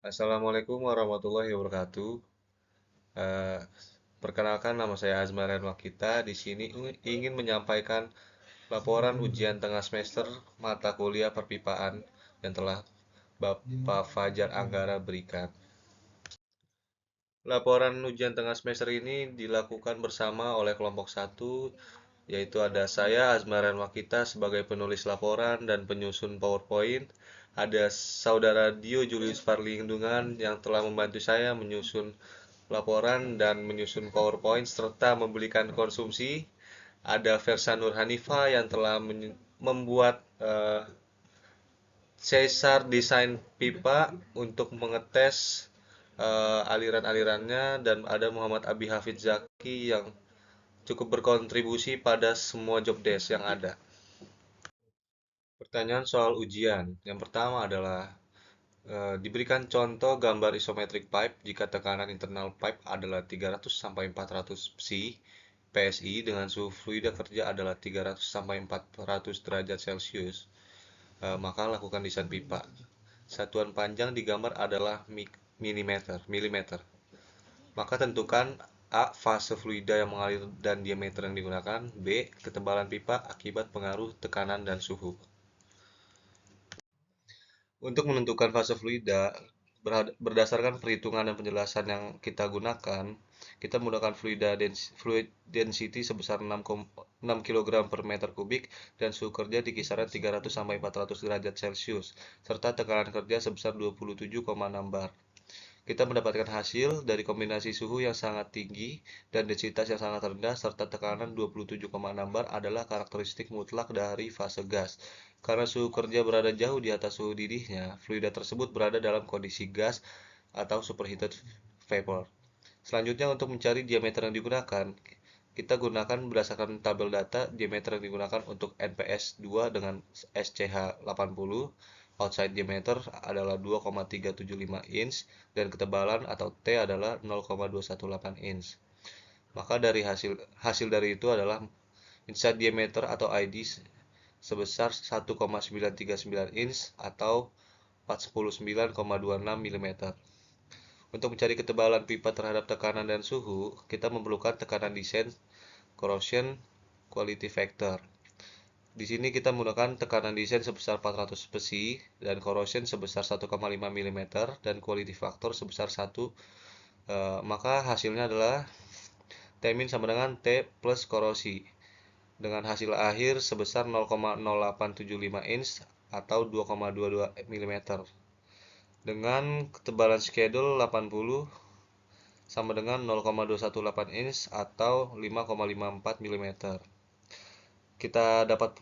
Assalamualaikum warahmatullahi wabarakatuh. Eh, Perkenalkan, nama saya Azmar Wakita. Di sini ingin menyampaikan laporan ujian tengah semester mata kuliah perpipaan yang telah Bapak Fajar Anggara berikan. Laporan ujian tengah semester ini dilakukan bersama oleh kelompok satu, yaitu ada saya Azmar Wakita sebagai penulis laporan dan penyusun PowerPoint. Ada saudara Dio Julius Parlindungan yang telah membantu saya menyusun laporan dan menyusun PowerPoint serta membelikan konsumsi. Ada Versa Nur Hanifa yang telah membuat Caesar desain pipa untuk mengetes aliran-alirannya, dan ada Muhammad Abi Hafid Zaki yang cukup berkontribusi pada semua job desk yang ada. Pertanyaan soal ujian. Yang pertama adalah diberikan contoh gambar isometric pipe jika tekanan internal pipe adalah 300 sampai 400 PSI dengan suhu fluida kerja adalah 300 sampai 400 derajat Celcius. Maka lakukan desain pipa. Satuan panjang digambar adalah milimeter. Maka tentukan A. Fase fluida yang mengalir dan diameter yang digunakan. B. Ketebalan pipa akibat pengaruh tekanan dan suhu. Untuk menentukan fase fluida, berdasarkan perhitungan dan penjelasan yang kita gunakan, kita menggunakan fluid density sebesar 6 kg per meter kubik dan suhu kerja di kisaran 300 sampai 400 derajat Celcius, serta tekanan kerja sebesar 27,6 bar. Kita mendapatkan hasil dari kombinasi suhu yang sangat tinggi dan densitas yang sangat rendah serta tekanan 27,6 bar adalah karakteristik mutlak dari fase gas. Karena suhu kerja berada jauh di atas suhu didihnya, fluida tersebut berada dalam kondisi gas atau superheated vapor. Selanjutnya, untuk mencari diameter yang digunakan, kita gunakan berdasarkan tabel data diameter yang digunakan untuk NPS 2 dengan SCH 80. Outside diameter adalah 2,375 inch dan ketebalan atau T adalah 0,218 inch. Maka dari hasil dari itu adalah inside diameter atau ID sebesar 1,939 inch atau 419,26 mm. Untuk mencari ketebalan pipa terhadap tekanan dan suhu, kita memerlukan tekanan desain, corrosion, quality factor. Di sini kita menggunakan tekanan desain sebesar 400 psi dan corrosion sebesar 1,5 mm dan quality factor sebesar 1. Maka hasilnya adalah T- sama dengan T plus korosi dengan hasil akhir sebesar 0,0875 inch atau 2,22 mm dengan ketebalan schedule 80 sama dengan 0,218 inch atau 5,54 mm. Kita dapat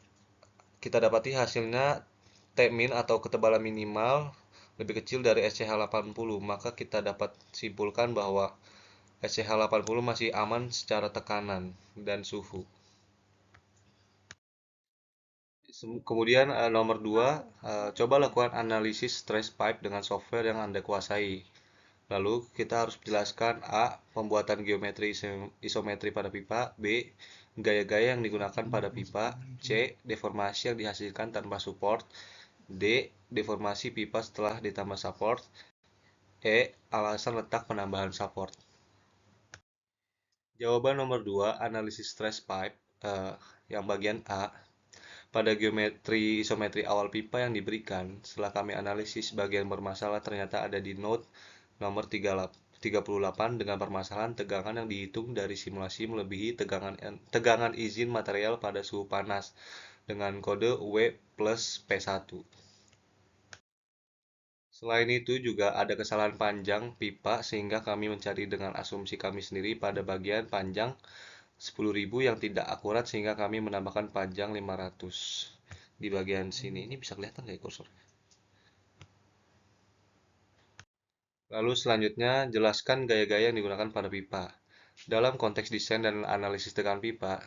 kita dapati hasilnya T- atau ketebalan minimal lebih kecil dari SCH 80, maka kita dapat simpulkan bahwa SCH 80 masih aman secara tekanan dan suhu. Kemudian nomor 2, coba lakukan analisis stress pipe dengan software yang Anda kuasai. Lalu kita harus menjelaskan A. Pembuatan geometri isometri pada pipa. B. Gaya-gaya yang digunakan pada pipa. C. Deformasi yang dihasilkan tanpa support. D. Deformasi pipa setelah ditambah support. E. Alasan letak penambahan support. Jawaban nomor 2, analisis stress pipe, yang bagian A. Pada geometri isometri awal pipa yang diberikan, setelah kami analisis, bagian bermasalah ternyata ada di node nomor 38 dengan permasalahan tegangan yang dihitung dari simulasi melebihi tegangan izin material pada suhu panas dengan kode W plus P1. Selain itu juga ada kesalahan panjang pipa sehingga kami mencari dengan asumsi kami sendiri pada bagian panjang 10.000 yang tidak akurat sehingga kami menambahkan panjang 500 di bagian sini. Ini bisa kelihatan nggak kursor? Lalu selanjutnya, jelaskan gaya-gaya yang digunakan pada pipa. Dalam konteks desain dan analisis tegangan pipa,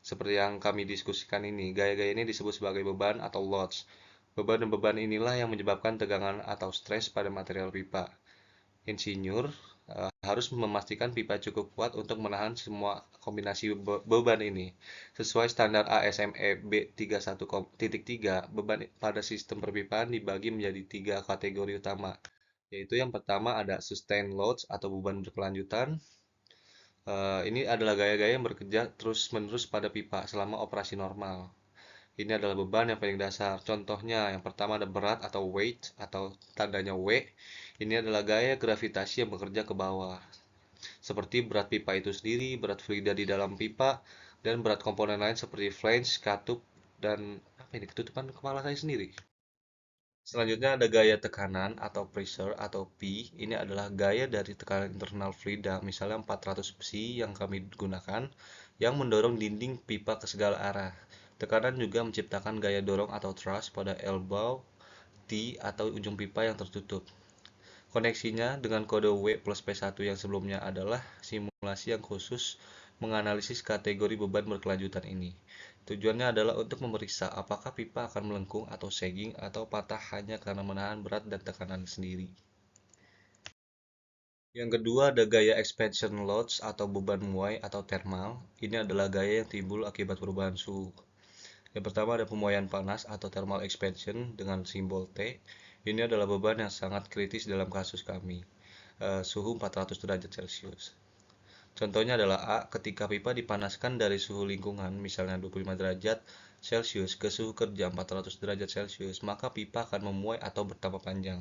seperti yang kami diskusikan ini, gaya-gaya ini disebut sebagai beban atau loads. Beban dan beban inilah yang menyebabkan tegangan atau stres pada material pipa. Insinyur harus memastikan pipa cukup kuat untuk menahan semua kombinasi beban ini. Sesuai standar ASME B31.3, beban pada sistem perpipaan dibagi menjadi 3 kategori utama. yaitu yang pertama ada sustain loads atau beban berkelanjutan. Ini adalah gaya-gaya yang bekerja terus-menerus pada pipa selama operasi normal. Ini adalah beban yang paling dasar. Contohnya, yang pertama ada berat atau weight atau tandanya W. Ini adalah gaya gravitasi yang bekerja ke bawah. Seperti berat pipa itu sendiri, berat fluida di dalam pipa, dan berat komponen lain seperti flange, katup, dan apa ini ketutupan kepala saya sendiri. Selanjutnya ada gaya tekanan atau pressure atau P. Ini adalah gaya dari tekanan internal fluida, misalnya 400 psi yang kami gunakan, yang mendorong dinding pipa ke segala arah. Tekanan juga menciptakan gaya dorong atau thrust pada elbow, T atau ujung pipa yang tertutup. Koneksinya dengan kode W plus P1 yang sebelumnya adalah simulasi yang khusus menganalisis kategori beban berkelanjutan ini. Tujuannya adalah untuk memeriksa apakah pipa akan melengkung atau sagging atau patah hanya karena menahan berat dan tekanan sendiri. Yang kedua ada gaya expansion loads atau beban muai atau thermal. Ini adalah gaya yang timbul akibat perubahan suhu. Yang pertama ada pemuaian panas atau thermal expansion dengan simbol T. Ini adalah beban yang sangat kritis dalam kasus kami, suhu 400 derajat Celcius. Contohnya adalah A, ketika pipa dipanaskan dari suhu lingkungan, misalnya 25 derajat Celcius ke suhu kerja 400 derajat Celcius, maka pipa akan memuai atau bertambah panjang.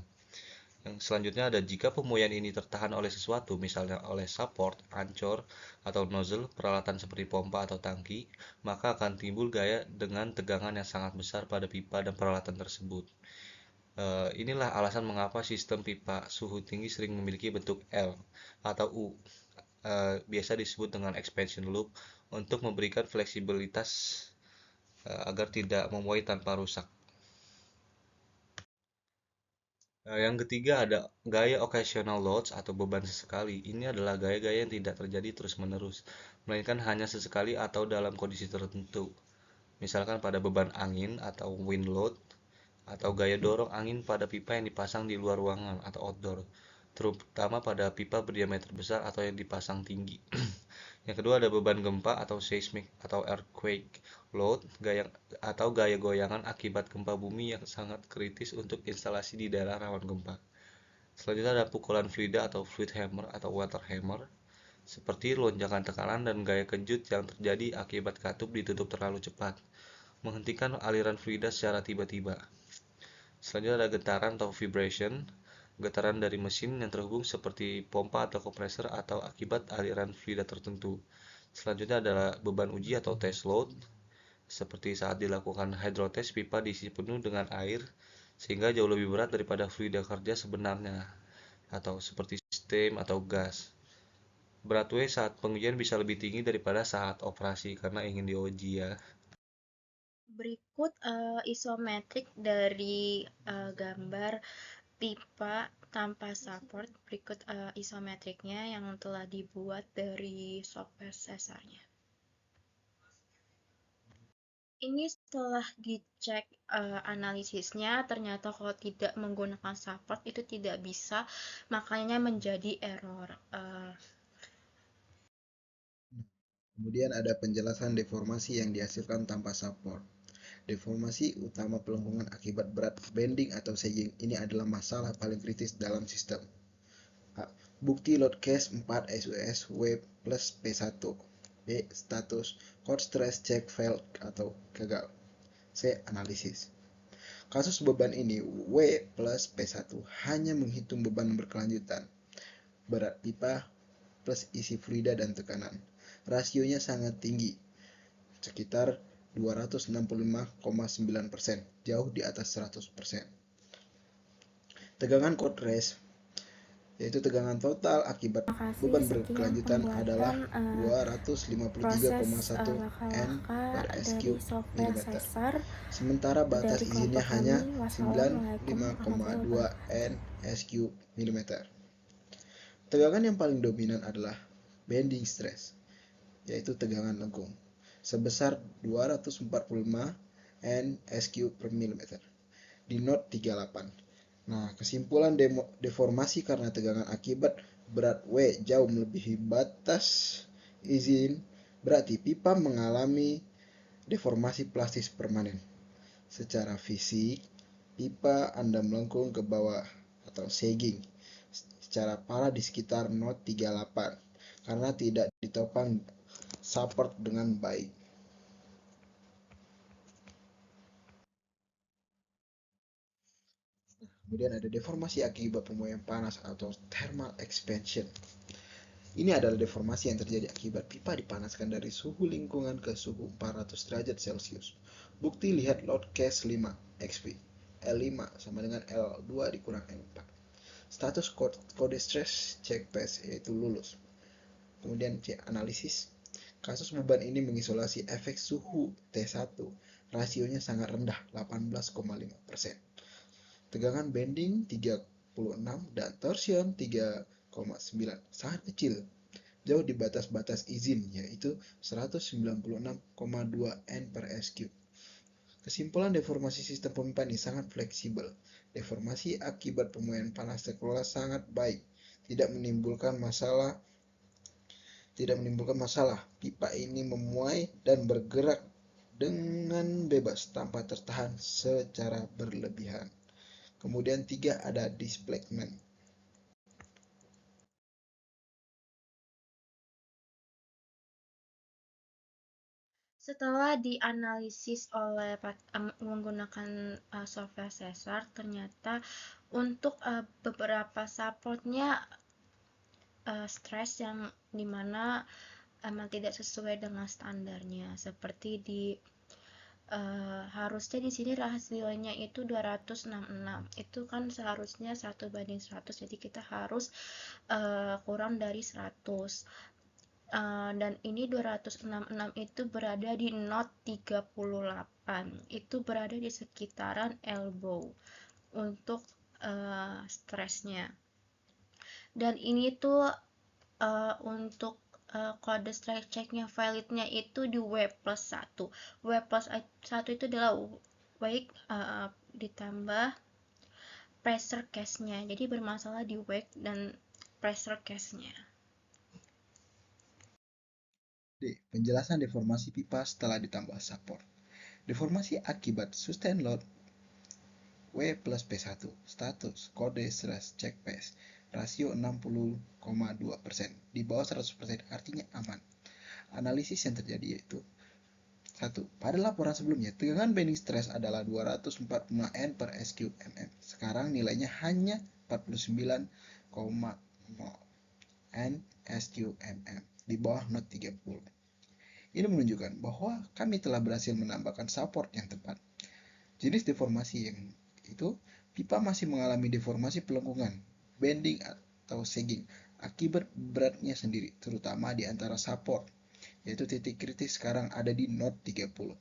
Yang selanjutnya ada jika pemuaian ini tertahan oleh sesuatu, misalnya oleh support, ancor, atau nozzle, peralatan seperti pompa atau tangki, maka akan timbul gaya dengan tegangan yang sangat besar pada pipa dan peralatan tersebut. Inilah alasan mengapa sistem pipa suhu tinggi sering memiliki bentuk L atau U, biasa disebut dengan expansion loop, untuk memberikan fleksibilitas agar tidak memuai tanpa rusak. Yang ketiga ada gaya occasional loads atau beban sesekali. Ini adalah gaya-gaya yang tidak terjadi terus-menerus, melainkan hanya sesekali atau dalam kondisi tertentu. Misalkan pada beban angin atau wind load, atau gaya dorong angin pada pipa yang dipasang di luar ruangan atau outdoor, terutama pada pipa berdiameter besar atau yang dipasang tinggi. Yang kedua ada beban gempa atau seismic atau earthquake load, gaya goyangan akibat gempa bumi yang sangat kritis untuk instalasi di daerah rawan gempa. Selanjutnya ada pukulan fluida atau fluid hammer atau water hammer, seperti lonjakan tekanan dan gaya kejut yang terjadi akibat katup ditutup terlalu cepat, menghentikan aliran fluida secara tiba-tiba. Selanjutnya ada getaran atau vibration, getaran dari mesin yang terhubung seperti pompa atau kompresor atau akibat aliran fluida tertentu. Selanjutnya adalah beban uji atau test load, seperti saat dilakukan hydrotest pipa diisi penuh dengan air sehingga jauh lebih berat daripada fluida kerja sebenarnya, atau seperti steam atau gas. Berat W saat pengujian bisa lebih tinggi daripada saat operasi karena ingin diuji ya. Berikut isometrik dari gambar pipa tanpa support. Berikut isometriknya yang telah dibuat dari software Cesarnya. Ini setelah dicek analisisnya, ternyata kalau tidak menggunakan support itu tidak bisa, makanya menjadi error. Kemudian ada penjelasan deformasi yang dihasilkan tanpa support. Deformasi utama pelengkungan akibat berat bending atau sagging ini adalah masalah paling kritis dalam sistem. A. Bukti load case 4 SUS W plus P1. B. Status code stress check failed atau gagal. C. Analisis. Kasus beban ini W plus P1 hanya menghitung beban berkelanjutan, berat pipa plus isi fluida dan tekanan. Rasionya sangat tinggi, sekitar 265,9%, jauh di atas 100%. Tegangan code rest, yaitu tegangan total akibat beban berkelanjutan adalah 253,1 N per SQ mm. Sementara batas izinnya hanya 95,2 N SQ mm. Tegangan yang paling dominan adalah bending stress, yaitu tegangan lengkung, sebesar 245 N/SQ per mm di note 38. Nah, kesimpulan deformasi karena tegangan akibat berat W jauh melebihi batas izin berarti pipa mengalami deformasi plastis permanen. Secara fisik, pipa Anda melengkung ke bawah atau sagging. secara parah di sekitar node 38 karena tidak ditopang support dengan baik. Kemudian ada deformasi akibat pemuaian panas atau thermal expansion. Ini adalah deformasi yang terjadi akibat pipa dipanaskan dari suhu lingkungan ke suhu 400 derajat Celcius. Bukti lihat load case 5 XP. L5 sama dengan L2 dikurang L4. Status kode stress check pass yaitu lulus. Kemudian C analisis. Kasus beban ini mengisolasi efek suhu T1. Rasionya sangat rendah 18,5%. Tegangan bending 36 dan torsion 3,9 sangat kecil, jauh di batas-batas izin yaitu 196,2 N per SQ. Kesimpulan deformasi sistem pompa ini sangat fleksibel. Deformasi akibat pemuaian panas terkelola sangat baik, tidak menimbulkan masalah. Pipa ini memuai dan bergerak dengan bebas tanpa tertahan secara berlebihan. Kemudian 3 ada displacement. Setelah dianalisis oleh menggunakan software Caesar, ternyata untuk beberapa supportnya stress yang dimana emang tidak sesuai dengan standarnya, seperti di harusnya di sini rasionya itu 266, itu kan seharusnya 1:100, jadi kita harus kurang dari 100. Dan ini 266 itu berada di node 38, itu berada di sekitaran elbow untuk stresnya. Dan ini tuh untuk kode stress checknya validnya itu di W+1. W+1 itu adalah weight ditambah pressure case-nya, jadi bermasalah di weight dan pressure case-nya. D. Penjelasan deformasi pipa setelah ditambah support. Deformasi akibat sustain load W plus P1. Status kode stress check pass. Rasio 60,2%. Di bawah 100% artinya aman. Analisis yang terjadi yaitu 1. Pada laporan sebelumnya, tegangan bending stress adalah 245 N per SQ mm. Sekarang nilainya hanya 49,0 N SQ mm di bawah node 30. Ini menunjukkan bahwa kami telah berhasil menambahkan support yang tepat. Jenis deformasi yang itu, pipa masih mengalami deformasi pelengkungan, bending atau sagging akibat beratnya sendiri, terutama di antara support, yaitu titik kritis sekarang ada di node 30.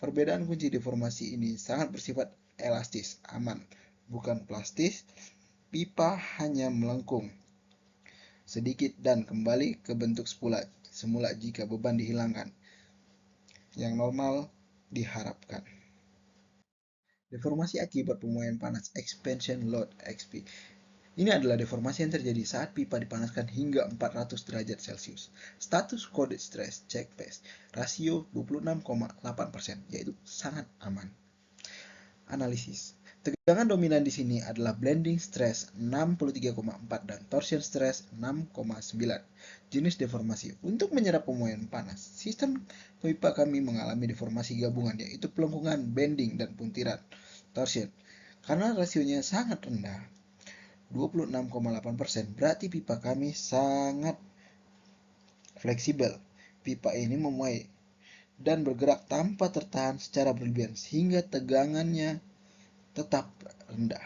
Perbedaan kunci deformasi ini sangat bersifat elastis, aman, bukan plastis. Pipa hanya melengkung sedikit dan kembali ke bentuk semula jika beban dihilangkan. Yang normal diharapkan. Deformasi akibat pemuaian panas expansion load XP. Ini adalah deformasi yang terjadi saat pipa dipanaskan hingga 400 derajat Celcius. Status kode stress check pass. Rasio 26,8%, yaitu sangat aman. Analisis. Tegangan dominan di sini adalah blending stress 63,4 dan torsion stress 6,9. Jenis deformasi. Untuk menyerap pemuaian panas, sistem pipa kami mengalami deformasi gabungan, yaitu pelengkungan, bending, dan puntiran torsion. Karena rasionya sangat rendah, 26,8%, berarti pipa kami sangat fleksibel. Pipa ini memuai dan bergerak tanpa tertahan secara berlebihan sehingga tegangannya tetap rendah.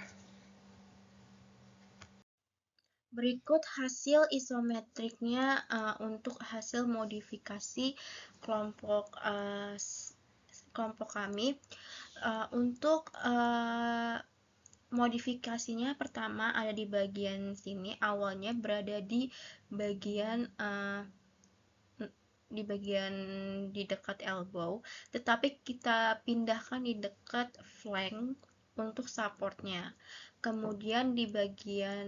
Berikut hasil isometriknya untuk hasil modifikasi kelompok kami. Untuk modifikasinya pertama ada di bagian sini, awalnya berada di bagian di dekat elbow, tetapi kita pindahkan di dekat flank untuk supportnya. Kemudian di bagian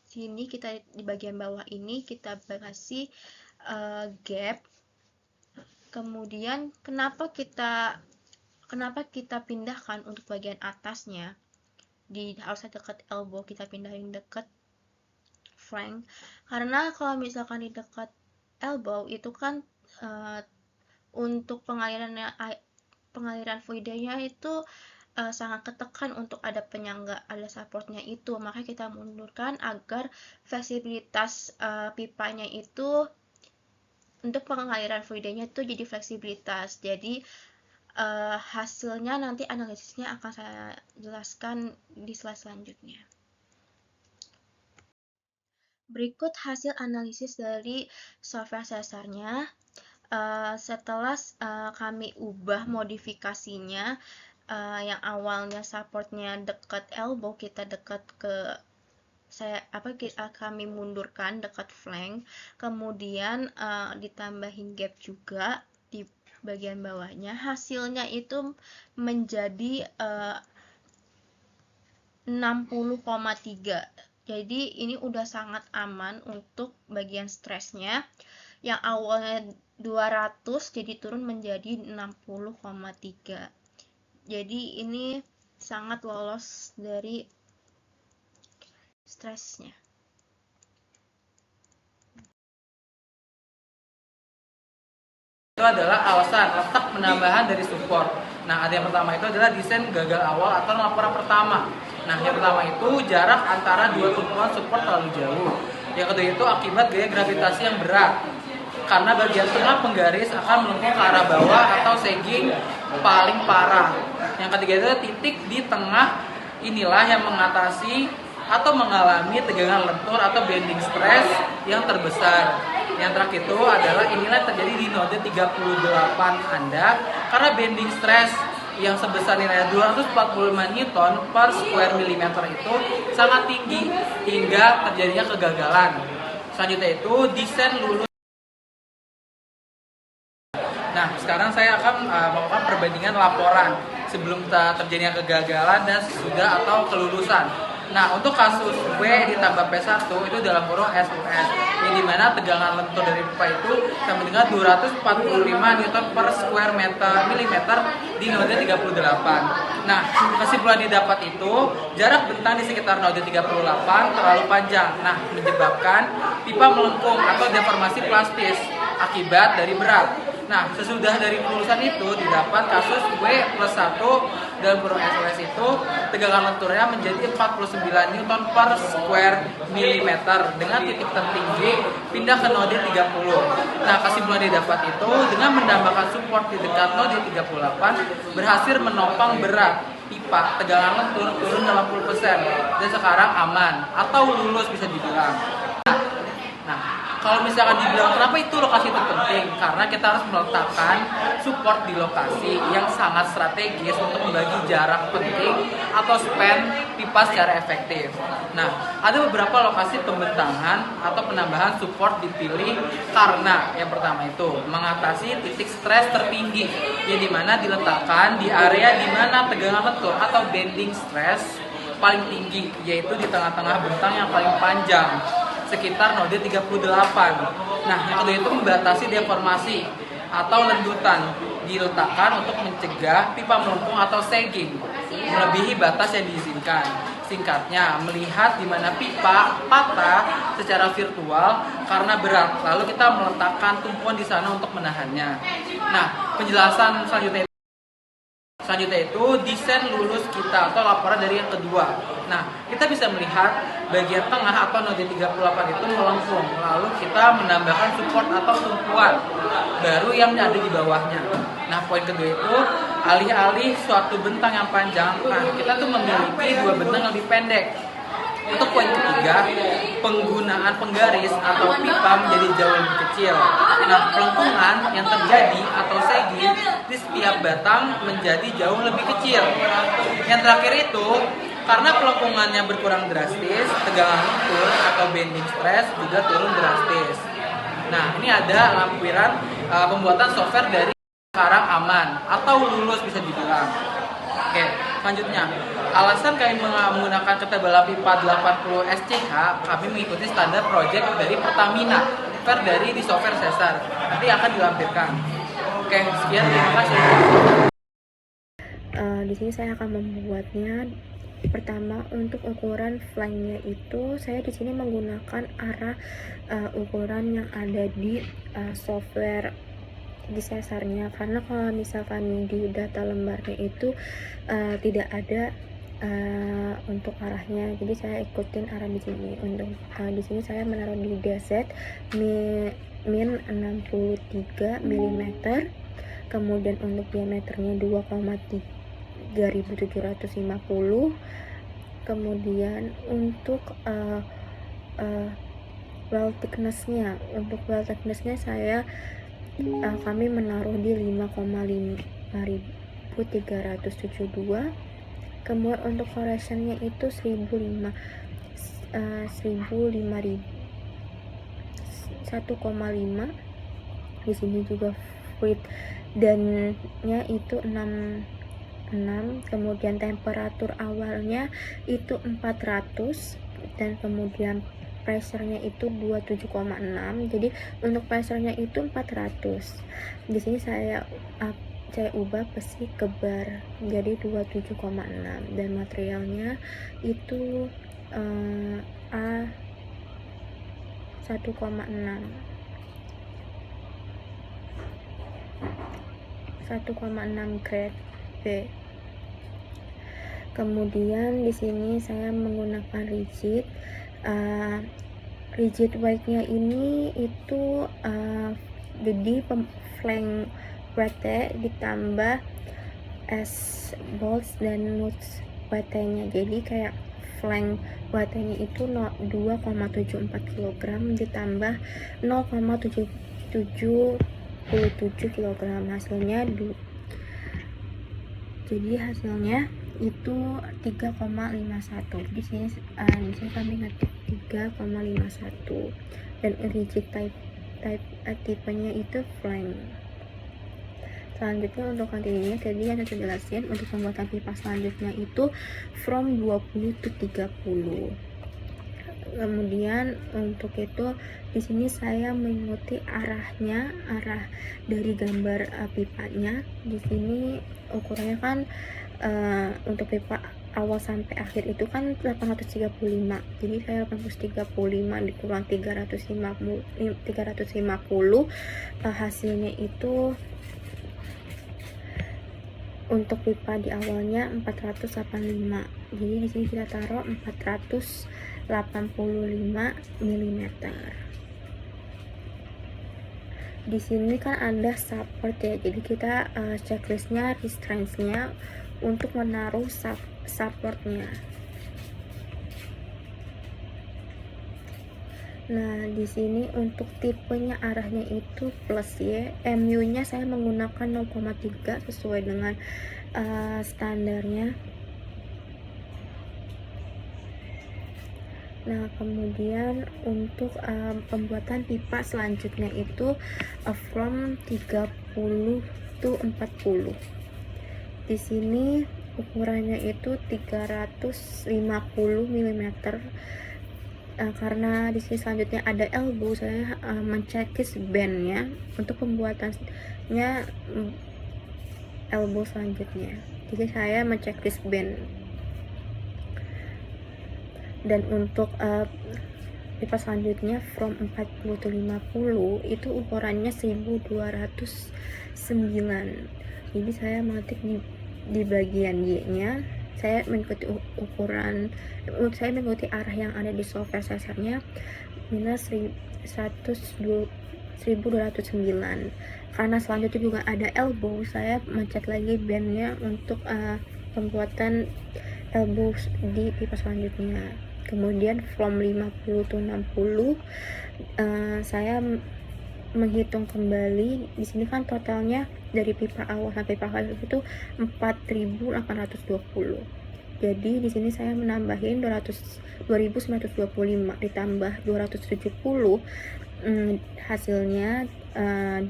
sini di bagian bawah ini kita kasih gap. Kemudian kenapa kita pindahkan untuk bagian atasnya, harusnya dekat elbow kita pindahin dekat flank, karena kalau misalkan di dekat elbow itu kan untuk pengaliran fluidanya itu sangat ketekan untuk ada penyangga, ada supportnya itu, maka kita mundurkan agar fleksibilitas pipanya itu untuk pengaliran fluidanya itu jadi fleksibilitas. Jadi hasilnya nanti analisisnya akan saya jelaskan di slide selanjutnya. Berikut hasil analisis dari software sesarnya. Setelah kami ubah modifikasinya, yang awalnya supportnya dekat elbow, kita dekat ke kami mundurkan dekat flank, kemudian ditambahin gap juga di bagian bawahnya, hasilnya itu menjadi 60,3. Jadi ini udah sangat aman untuk bagian stresnya, yang awalnya 200 jadi turun menjadi 60,3. Jadi ini sangat lolos dari stresnya. Itu adalah alasan letak penambahan dari support. Nah, ada yang pertama itu adalah desain gagal awal atau laporan pertama. Nah, yang pertama itu jarak antara dua tumpuan support terlalu jauh. Yang kedua itu akibat gaya gravitasi yang berat, karena bagian tengah penggaris akan melengkung ke arah bawah atau sagging paling parah. Yang ketiga itu titik di tengah inilah yang mengatasi atau mengalami tegangan lentur atau bending stress yang terbesar. Yang terakhir itu adalah inilah terjadi di node 38 Anda, karena bending stress yang sebesar nilai 245 Newton per square millimeter itu sangat tinggi hingga terjadinya kegagalan. Selanjutnya itu desain lulus. Nah, sekarang saya akan melakukan perbandingan laporan sebelum terjadinya kegagalan dan sesudah atau kelulusan. Nah, untuk kasus W ditambah P1 itu dalam kurung SUS, yang dimana tegangan lentur dari pipa itu sama dengan 245 Newton per square millimeter di node 38. Nah, kesimpulan didapat itu jarak bentang di sekitar node 38 terlalu panjang. Nah, menyebabkan pipa melengkung atau deformasi plastis akibat dari berat. Nah, sesudah dari kelulusan itu didapat kasus W+1 dalam kurung SOS itu tegangan lenturnya menjadi 49 Newton per square millimeter dengan titik tertinggi pindah ke node 30. Nah, kesimpulan didapat itu dengan menambahkan support di dekat node 38 berhasil menopang berat pipa, tegangan lentur turun 80% dan sekarang aman atau lulus bisa dibilang. Nah, kalau misalkan dibilang kenapa itu lokasi itu penting, karena kita harus meletakkan support di lokasi yang sangat strategis untuk membagi jarak penting atau span pipa secara efektif. Nah, ada beberapa lokasi pembentangan atau penambahan support dipilih karena yang pertama itu mengatasi titik stres tertinggi, yang dimana diletakkan di area dimana tegangan lentur atau bending stress paling tinggi, yaitu di tengah-tengah bentang yang paling panjang sekitar node 38. Nah, yang kedua itu membatasi deformasi atau lendutan, diletakkan untuk mencegah pipa melengkung atau sagging melebihi batas yang diizinkan. Singkatnya, melihat di mana pipa patah secara virtual karena berat, lalu kita meletakkan tumpuan di sana untuk menahannya. Nah, penjelasan selanjutnya itu desain lulus kita atau laporan dari yang kedua. Nah, kita bisa melihat bagian tengah atau node 38 itu melengkung, lalu kita menambahkan support atau tumpuan baru yang ada di bawahnya. Nah, poin kedua itu alih-alih suatu bentang yang panjang, nah kita tuh memiliki dua bentang yang lebih pendek. Untuk poin ketiga, penggunaan penggaris atau pipa menjadi jauh lebih kecil. Nah, pelengkungan yang terjadi atau sagging di setiap batang menjadi jauh lebih kecil. Yang terakhir itu, karena pelengkungannya berkurang drastis, tegangan lentur atau bending stress juga turun drastis. Nah, ini ada lampiran pembuatan software dari sekarang aman atau lulus bisa dibilang. Oke, selanjutnya, alasan kami menggunakan ketebalan pipa 80 SCH, kami mengikuti standar project dari Pertamina, dari di software Sesar. Nanti akan dilampirkan. Oke, sekian, terima kasih. Di sini saya akan membuatnya Pertama, untuk ukuran flank-nya itu saya di sini menggunakan arah ukuran yang ada di software di sesarnya, karena kalau misalkan di data lembarnya itu tidak ada untuk arahnya, jadi saya ikutin arah di sini. Untuk di sini saya menaruh di DZ min 63 mm, kemudian untuk diameternya 2,3750, kemudian untuk well thickness-nya, kami menaruh di 5,5372, kemudian untuk correction-nya itu 1,5 di sini juga fluid dan-nya itu 6, kemudian temperatur awalnya itu 400, dan kemudian pressure-nya itu 27,6. Jadi untuk pressure-nya itu 400. Di sini saya ubah besi ke bar jadi 27,6, dan materialnya itu A 1,6 grade B. Kemudian di sini saya menggunakan rigid weight-nya ini itu jadi flank WT ditambah S bolts dan nuts WT-nya, jadi kayak flank WT-nya itu 2,74 kg ditambah 0,77 kg, hasilnya jadi hasilnya itu 3,51. Di sini kami ngetik 3,51, dan rigid tipenya itu flank. Selanjutnya untuk continuous, tadi yang saya jelasin untuk pembuatan pipa selanjutnya itu from 20 to 30. Kemudian untuk itu di sini saya mengikuti arah dari gambar pipanya. Di sini ukurannya kan untuk pipa awal sampai akhir itu kan 835, jadi saya 835 dikurang 350, hasilnya itu untuk pipa di awalnya 485. Jadi di sini kita taruh 485 mm. Di sini kan ada support ya. Jadi kita checklistnya restraints-nya untuk menaruh supportnya. Nah, di sini untuk tipenya arahnya itu plus Y. MU-nya saya menggunakan 0,3 sesuai dengan standarnya. Nah, kemudian untuk pembuatan pipa selanjutnya itu from 30 to 40. Di sini ukurannya itu 350 mm. Karena di sini selanjutnya ada elbow, saya mencekis bandnya untuk pembuatannya elbow selanjutnya. Jadi saya mencekis band. Dan untuk pipa selanjutnya from 40 to 50 itu ukurannya 1209. Jadi saya mengetik di bagian Y-nya, saya mengikuti arah yang ada di software sesarnya minus 1209. Karena selanjutnya juga ada elbow, saya mencet lagi bandnya untuk pembuatan elbow di pipa selanjutnya. Kemudian from 50 to 60 saya menghitung kembali. Di sini kan totalnya dari pipa awal sampai pipa akhir itu 4.820. Jadi di sini saya menambahin 2.925 ditambah 270, hasilnya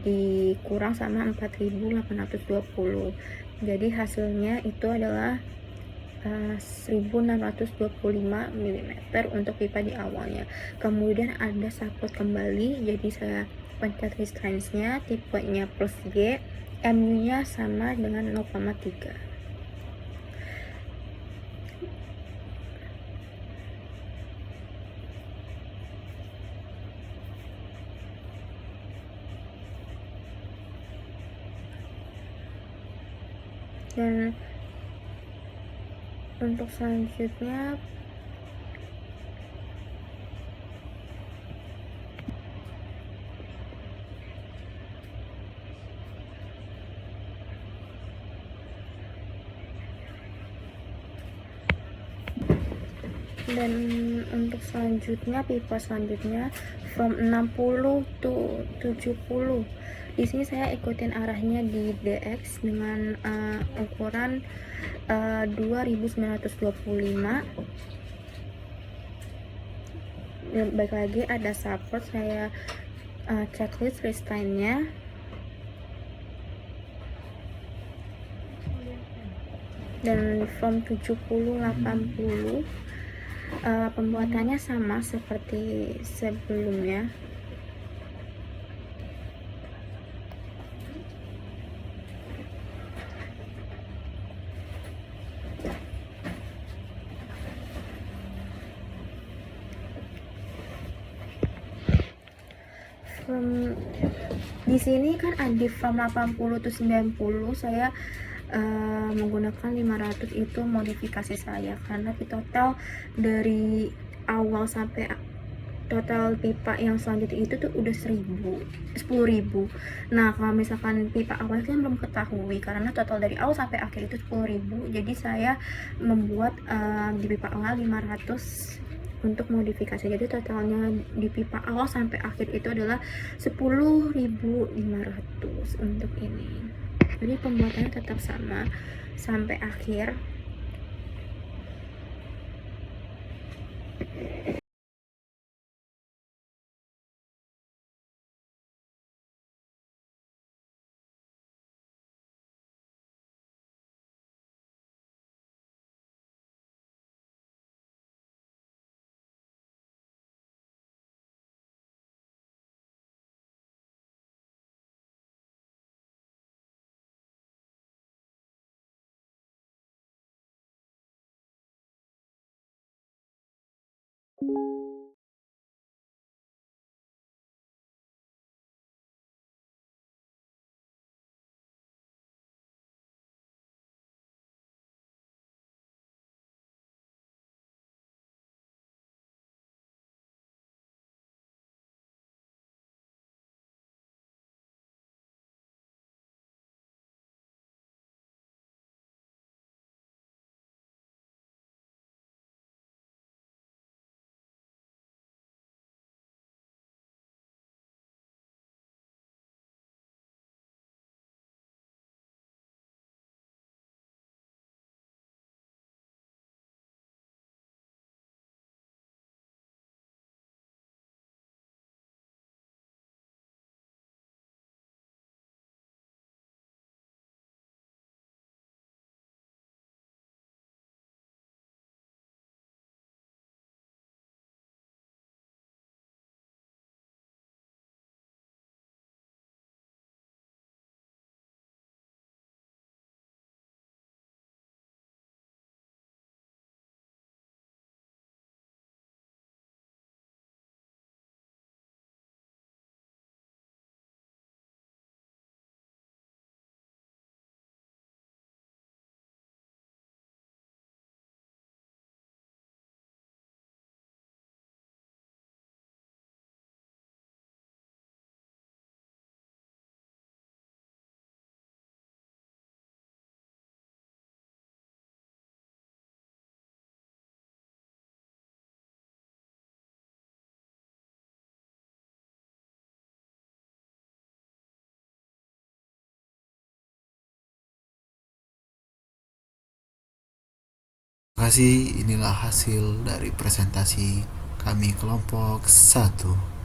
dikurang sama 4.820. Jadi hasilnya itu adalah 1625 mm untuk pipa di awalnya. Kemudian ada support kembali, jadi saya pencet restraints-nya, tipenya plus Y, MU-nya sama dengan 0,3. Dan untuk selanjutnya pipa selanjutnya from 60 to 70. Di sini saya ikutin arahnya di DX dengan ukuran 2925. Dan baik lagi ada support, saya checklist restrainnya. Dan from 70-80 pembuatannya sama seperti sebelumnya. Di sini kan ada from 80 to 90, saya menggunakan 500, itu modifikasi saya karena di total dari awal sampai total pipa yang selanjutnya itu tuh udah 10.000. Nah, kalau misalkan pipa awal kan belum ketahui karena total dari awal sampai akhir itu 10.000, jadi saya membuat di pipa awal 500 untuk modifikasi. Jadi totalnya di pipa awal sampai akhir itu adalah 10.500 untuk ini. Jadi pembuatannya tetap sama sampai akhir. Terima kasih, inilah hasil dari presentasi kami kelompok 1.